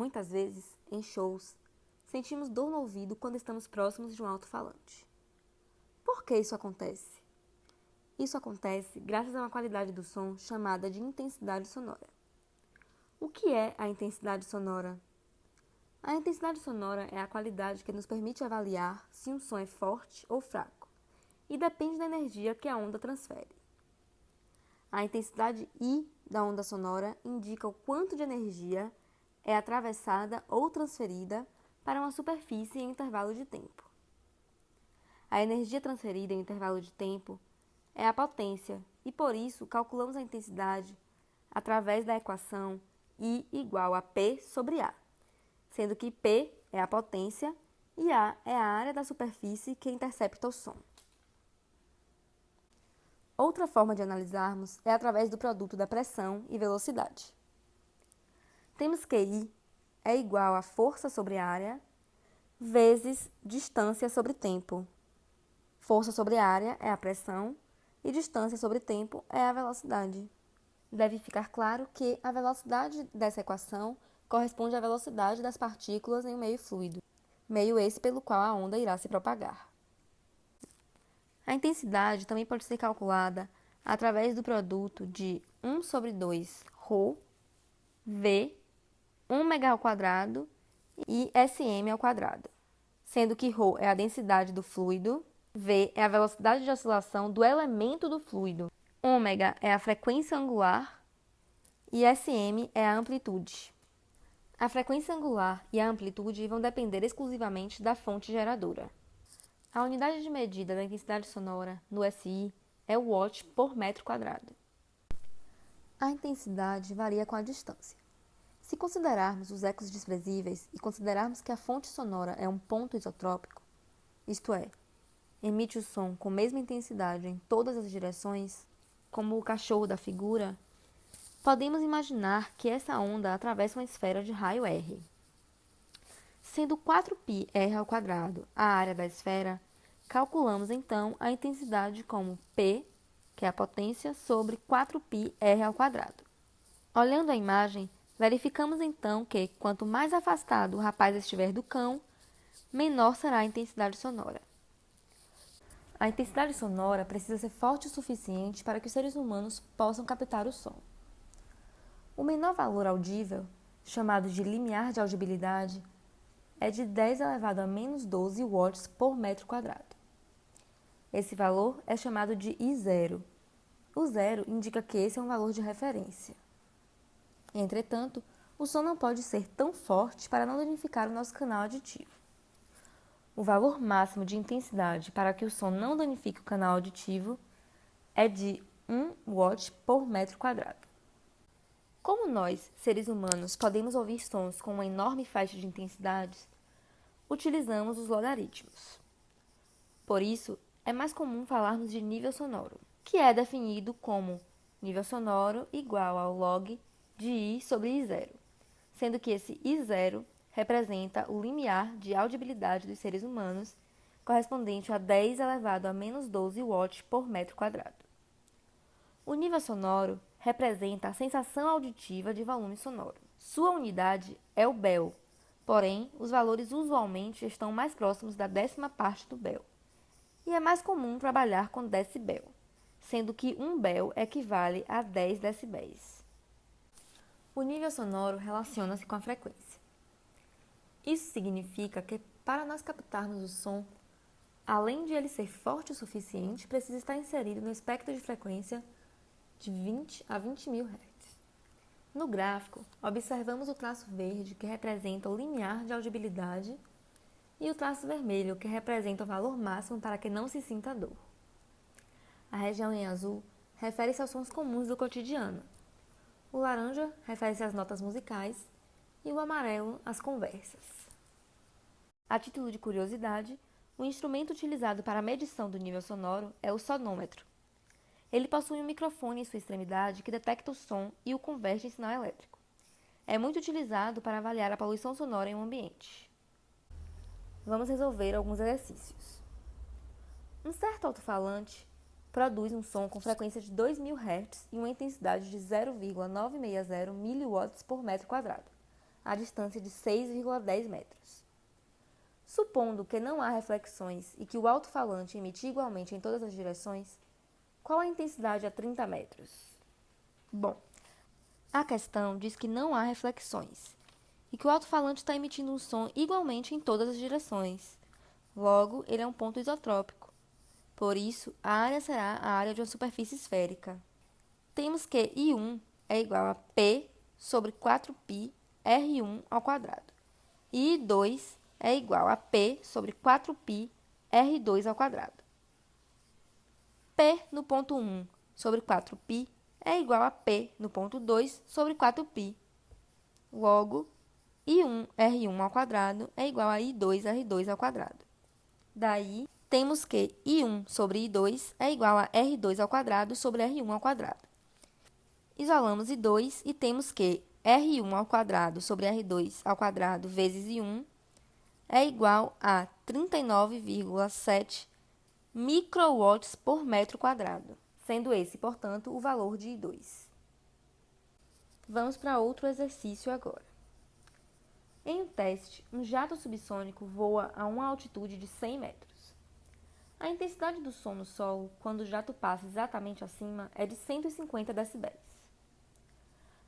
Muitas vezes, em shows, sentimos dor no ouvido quando estamos próximos de um alto-falante. Por que isso acontece? Isso acontece graças a uma qualidade do som chamada de intensidade sonora. O que é a intensidade sonora? A intensidade sonora é a qualidade que nos permite avaliar se um som é forte ou fraco, e depende da energia que a onda transfere. A intensidade I da onda sonora indica o quanto de energia é atravessada ou transferida para uma superfície em intervalo de tempo. A energia transferida em intervalo de tempo é a potência e, por isso, calculamos a intensidade através da equação I igual a P sobre A, sendo que P é a potência e A é a área da superfície que intercepta o som. Outra forma de analisarmos é através do produto da pressão e velocidade. Temos que I é igual a força sobre área vezes distância sobre tempo. Força sobre área é a pressão e distância sobre tempo é a velocidade. Deve ficar claro que a velocidade dessa equação corresponde à velocidade das partículas em um meio fluido, meio esse pelo qual a onda irá se propagar. A intensidade também pode ser calculada através do produto de 1 sobre 2 ρ, V, 1 mega ao quadrado e Sm ao quadrado, sendo que ρ é a densidade do fluido, V é a velocidade de oscilação do elemento do fluido, ômega é a frequência angular e Sm é a amplitude. A frequência angular e a amplitude vão depender exclusivamente da fonte geradora. A unidade de medida da intensidade sonora no SI é o watt por metro quadrado. A intensidade varia com a distância. Se considerarmos os ecos desprezíveis e considerarmos que a fonte sonora é um ponto isotrópico, isto é, emite o som com a mesma intensidade em todas as direções, como o cachorro da figura, podemos imaginar que essa onda atravessa uma esfera de raio R. Sendo 4πr ao quadrado a área da esfera, calculamos então a intensidade como P, que é a potência, sobre 4πr ao quadrado. Olhando a imagem, verificamos então que, quanto mais afastado o rapaz estiver do cão, menor será a intensidade sonora. A intensidade sonora precisa ser forte o suficiente para que os seres humanos possam captar o som. O menor valor audível, chamado de limiar de audibilidade, é de 10 elevado a menos 12 watts por metro quadrado. Esse valor é chamado de I0. O zero indica que esse é um valor de referência. Entretanto, o som não pode ser tão forte para não danificar o nosso canal auditivo. O valor máximo de intensidade para que o som não danifique o canal auditivo é de 1 watt por metro quadrado. Como nós, seres humanos, podemos ouvir sons com uma enorme faixa de intensidades, utilizamos os logaritmos. Por isso, é mais comum falarmos de nível sonoro, que é definido como nível sonoro igual ao log de I sobre I0, sendo que esse I0 representa o limiar de audibilidade dos seres humanos, correspondente a 10 elevado a menos 12 watts por metro quadrado. O nível sonoro representa a sensação auditiva de volume sonoro. Sua unidade é o Bel, porém, os valores usualmente estão mais próximos da 10ª parte do Bel. E é mais comum trabalhar com decibel, sendo que 1 Bel equivale a 10 decibéis. O nível sonoro relaciona-se com a frequência. Isso significa que, para nós captarmos o som, além de ele ser forte o suficiente, precisa estar inserido no espectro de frequência de 20 a 20.000 Hz. No gráfico, observamos o traço verde, que representa o limiar de audibilidade, e o traço vermelho, que representa o valor máximo para que não se sinta dor. A região em azul refere-se aos sons comuns do cotidiano. O laranja refere-se às notas musicais e o amarelo às conversas. A título de curiosidade, o instrumento utilizado para a medição do nível sonoro é o sonômetro. Ele possui um microfone em sua extremidade que detecta o som e o converte em sinal elétrico. É muito utilizado para avaliar a poluição sonora em um ambiente. Vamos resolver alguns exercícios. Um certo alto-falante produz um som com frequência de 2.000 Hz e uma intensidade de 0,960 mW por metro quadrado. a distância de 6,10 metros. Supondo que não há reflexões e que o alto-falante emite igualmente em todas as direções, qual a intensidade a 30 metros? Bom, a questão diz que não há reflexões e que o alto-falante está emitindo um som igualmente em todas as direções. Logo, ele é um ponto isotrópico. Por isso, a área será a área de uma superfície esférica. Temos que I1 é igual a P sobre 4π R1 ao quadrado. E I2 é igual a P sobre 4π R2 ao quadrado. P no ponto 1 sobre 4π é igual a P no ponto 2 sobre 4π. Logo, I1 R1 ao quadrado é igual a I2 R2 ao quadrado. Daí, temos que I1 sobre I2 é igual a R2 ao quadrado sobre R1 ao quadrado. Isolamos I2 e temos que R1 ao quadrado sobre R2 ao quadrado vezes I1 é igual a 39,7 microwatts por metro quadrado, sendo esse, portanto, o valor de I2. Vamos para outro exercício agora. Em um teste, um jato subsônico voa a uma altitude de 100 metros. A intensidade do som no solo, quando o jato passa exatamente acima, é de 150 decibéis.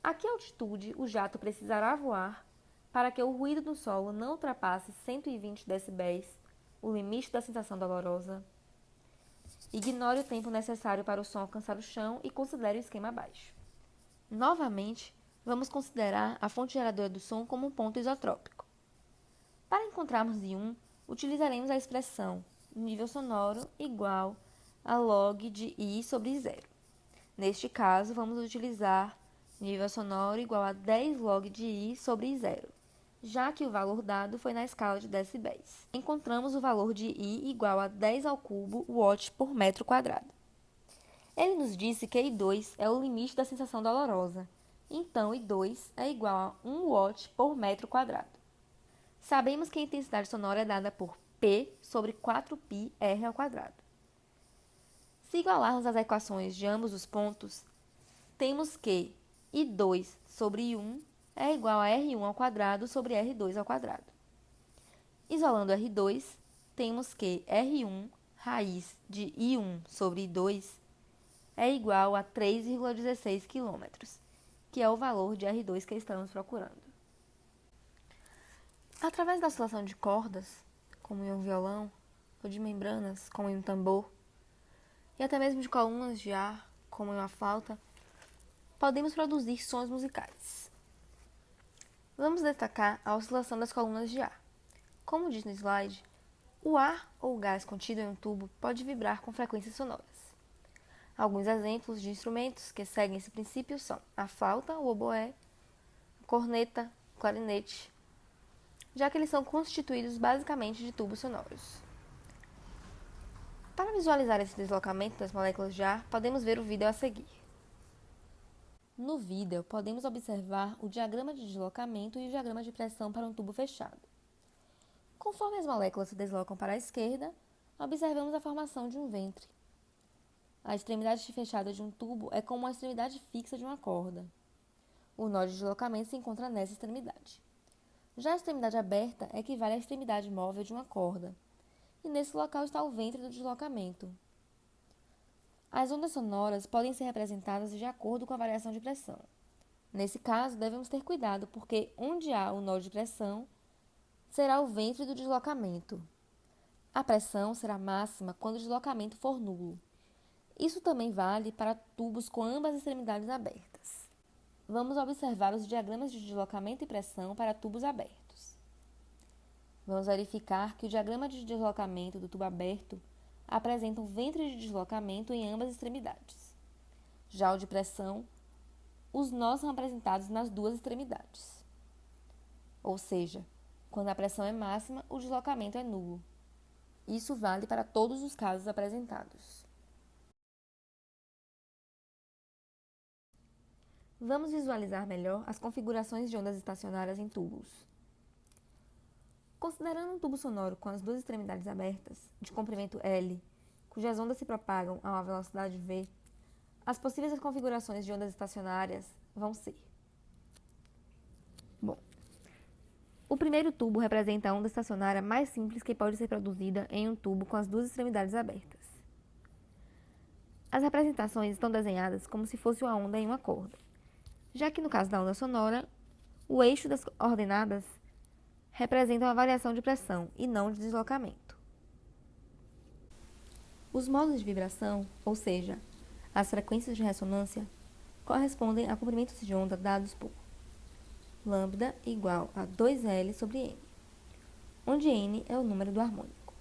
A que altitude o jato precisará voar para que o ruído do solo não ultrapasse 120 decibéis, o limite da sensação dolorosa? Ignore o tempo necessário para o som alcançar o chão e considere o esquema abaixo. Novamente, vamos considerar a fonte geradora do som como um ponto isotrópico. Para encontrarmos I1, utilizaremos a expressão nível sonoro igual a log de I sobre zero. Neste caso, vamos utilizar nível sonoro igual a 10 log de I sobre zero, já que o valor dado foi na escala de decibéis. Encontramos o valor de I igual a 10 ao cubo watt por metro quadrado. Ele nos disse que I2 é o limite da sensação dolorosa, então I2 é igual a 1 watt por metro quadrado. Sabemos que a intensidade sonora é dada por P sobre 4π R ao quadrado. Se igualarmos as equações de ambos os pontos, temos que I2 sobre I1 é igual a R1 ao quadrado sobre R2 ao quadrado. Isolando R2, temos que R1 raiz de I1 sobre I2 é igual a 3,16 km, que é o valor de R2 que estamos procurando. Através da oscilação de cordas, como em um violão, ou de membranas, como em um tambor, e até mesmo de colunas de ar, como em uma flauta, podemos produzir sons musicais. Vamos destacar a oscilação das colunas de ar. Como diz no slide, o ar ou gás contido em um tubo pode vibrar com frequências sonoras. Alguns exemplos de instrumentos que seguem esse princípio são a flauta, o oboé, a corneta, o clarinete, já que eles são constituídos basicamente de tubos sonoros. Para visualizar esse deslocamento das moléculas de ar, podemos ver o vídeo a seguir. No vídeo, podemos observar o diagrama de deslocamento e o diagrama de pressão para um tubo fechado. Conforme as moléculas se deslocam para a esquerda, observamos a formação de um ventre. A extremidade fechada de um tubo é como a extremidade fixa de uma corda. O nó de deslocamento se encontra nessa extremidade. Já a extremidade aberta equivale à extremidade móvel de uma corda, e nesse local está o ventre do deslocamento. As ondas sonoras podem ser representadas de acordo com a variação de pressão. Nesse caso, devemos ter cuidado, porque onde há o nó de pressão, será o ventre do deslocamento. A pressão será máxima quando o deslocamento for nulo. Isso também vale para tubos com ambas extremidades abertas. Vamos observar os diagramas de deslocamento e pressão para tubos abertos. Vamos verificar que o diagrama de deslocamento do tubo aberto apresenta um ventre de deslocamento em ambas extremidades. Já o de pressão, os nós são apresentados nas duas extremidades. Ou seja, quando a pressão é máxima, o deslocamento é nulo. Isso vale para todos os casos apresentados. Vamos visualizar melhor as configurações de ondas estacionárias em tubos. Considerando um tubo sonoro com as duas extremidades abertas, de comprimento L, cujas ondas se propagam a uma velocidade v, as possíveis configurações de ondas estacionárias vão ser: O primeiro tubo representa a onda estacionária mais simples que pode ser produzida em um tubo com as duas extremidades abertas. As representações estão desenhadas como se fosse uma onda em uma corda, já que no caso da onda sonora, o eixo das ordenadas representa uma variação de pressão e não de deslocamento. Os modos de vibração, ou seja, as frequências de ressonância, correspondem a comprimentos de onda dados por lambda igual a 2L sobre N, onde N é o número do harmônico.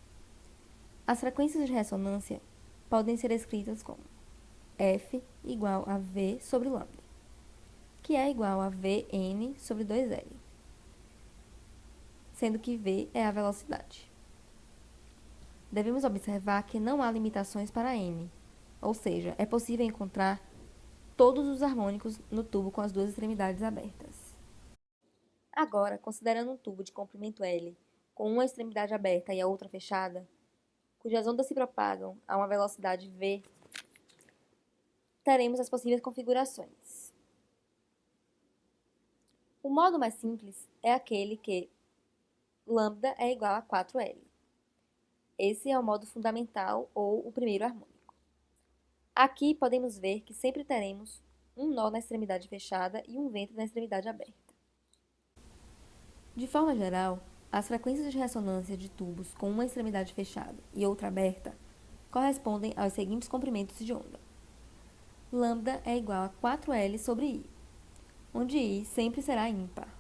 As frequências de ressonância podem ser escritas como F igual a V sobre lambda, que é igual a Vn sobre 2L, sendo que V é a velocidade. Devemos observar que não há limitações para N, ou seja, é possível encontrar todos os harmônicos no tubo com as duas extremidades abertas. Agora, considerando um tubo de comprimento L, com uma extremidade aberta e a outra fechada, cujas ondas se propagam a uma velocidade v, teremos as possíveis configurações. O modo mais simples é aquele que lambda é igual a 4L. Esse é o modo fundamental ou o primeiro harmônico. Aqui podemos ver que sempre teremos um nó na extremidade fechada e um vento na extremidade aberta. De forma geral, as frequências de ressonância de tubos com uma extremidade fechada e outra aberta correspondem aos seguintes comprimentos de onda. Lambda é igual a 4L sobre I, onde I sempre será ímpar.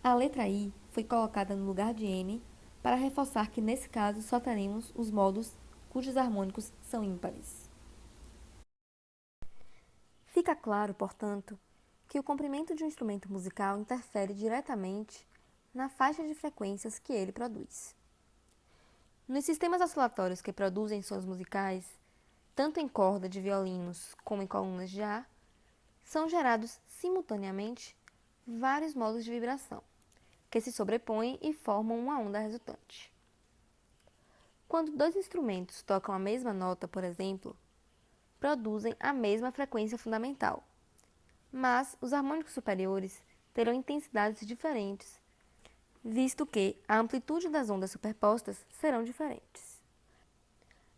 A letra I foi colocada no lugar de N para reforçar que nesse caso só teremos os modos cujos harmônicos são ímpares. Fica claro, portanto, que o comprimento de um instrumento musical interfere diretamente na faixa de frequências que ele produz. Nos sistemas oscilatórios que produzem sons musicais, tanto em corda de violinos como em colunas de ar, são gerados simultaneamente vários modos de vibração, que se sobrepõem e formam uma onda resultante. Quando dois instrumentos tocam a mesma nota, por exemplo, produzem a mesma frequência fundamental, mas os harmônicos superiores terão intensidades diferentes, visto que a amplitude das ondas superpostas serão diferentes.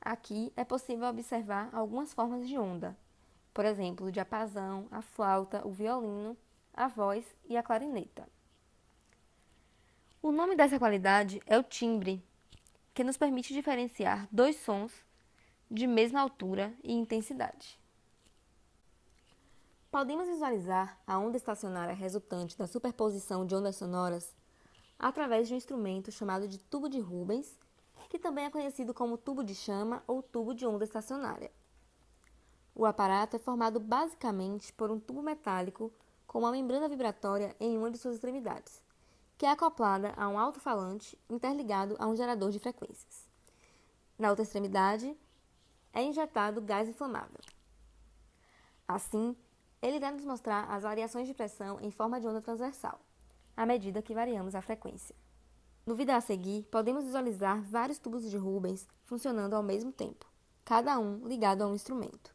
Aqui é possível observar algumas formas de onda, por exemplo, o diapasão, a flauta, o violino, a voz e a clarineta. O nome dessa qualidade é o timbre, que nos permite diferenciar dois sons de mesma altura e intensidade. Podemos visualizar a onda estacionária resultante da superposição de ondas sonoras através de um instrumento chamado de tubo de Rubens, que também é conhecido como tubo de chama ou tubo de onda estacionária. O aparato é formado basicamente por um tubo metálico com uma membrana vibratória em uma de suas extremidades, que é acoplada a um alto-falante interligado a um gerador de frequências. Na outra extremidade, é injetado gás inflamável. Assim, ele irá nos mostrar as variações de pressão em forma de onda transversal, à medida que variamos a frequência. No vídeo a seguir, podemos visualizar vários tubos de Rubens funcionando ao mesmo tempo, cada um ligado a um instrumento.